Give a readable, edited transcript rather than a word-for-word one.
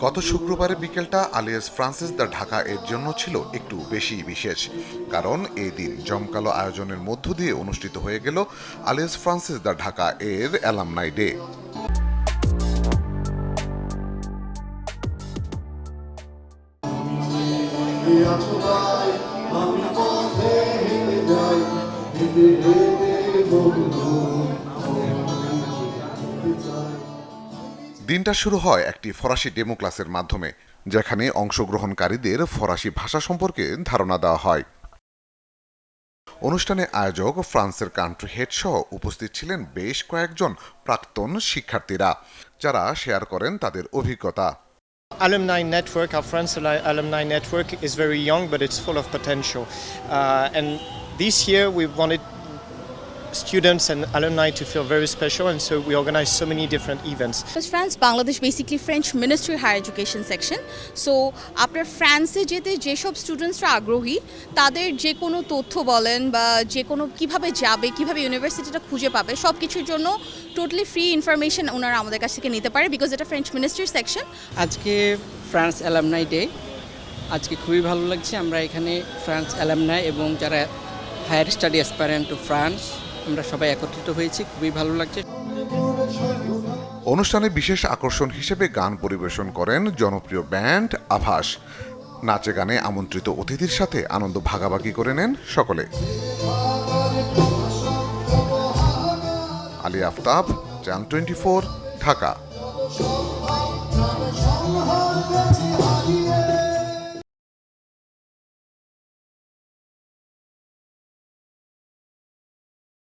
গত শুক্রবারের বিকেলটা alias Francis the Dhaka এর জন্য ছিল একটু বেশি বিশেষ, কারণ এই দিন জমকালো আয়োজনের মধ্য দিয়ে অনুষ্ঠিত হয়ে গেল আলিয়াস ফ্রান্সিস দ্য ঢাকা এর অ্যালামনাই ডে। দিনটা শুরু হয় একটি ফরাসি ডেমো ক্লাসের মাধ্যমে, যেখানে অংশগ্রহণকারীদের ফরাসি ভাষা সম্পর্কে ধারণা দেওয়া হয়। অনুষ্ঠানে আয়োজক ফ্রান্সের কান্ট্রি হেড সহ উপস্থিত ছিলেন বেশ কয়েকজন প্রাক্তন শিক্ষার্থীরা, যারা শেয়ার করেন তাদের অভিজ্ঞতা। Alumni network, our France alumni network is very young, but it's full of potential. And this year we wanted students and alumni to feel very special, and so we organized so many different events. France, Bangladesh, basically French Ministry Higher Education section. So আপনার ফ্রান্সে যেতে যেসব স্টুডেন্টসরা আগ্রহী, তাদের যে কোনো তথ্য বলেন বা যে কোনো কীভাবে যাবে, কীভাবে ইউনিভার্সিটিটা খুঁজে পাবে, সব কিছুর জন্য টোটালি ফ্রি ইনফরমেশন ওনারা আমাদের কাছ থেকে নিতে পারে, বিকজ এটা ফ্রেঞ্চ মিনিস্ট্রির সেকশন। আজকে ফ্রান্স অ্যালামনাই ডে, আজকে খুবই ভালো লাগছে। আমরা এখানে ফ্রান্স অ্যালামনাই এবং যারা হায়ার স্টাডি অ্যাসপায়ারেন্ট টু ফ্রান্স, আমরা সবাই একত্রিত হয়েছি, খুবই ভালো লাগছে। অনুষ্ঠানে বিশেষ আকর্ষণ হিসেবে গান পরিবেশন করেন জনপ্রিয় ব্যান্ড আভাস। নাচে গানে আমন্ত্রিত অতিথির সাথে আনন্দ ভাগাভাগি করে নেন সকলে। আলী আফতাব, চ্যানেল 24, ঢাকা।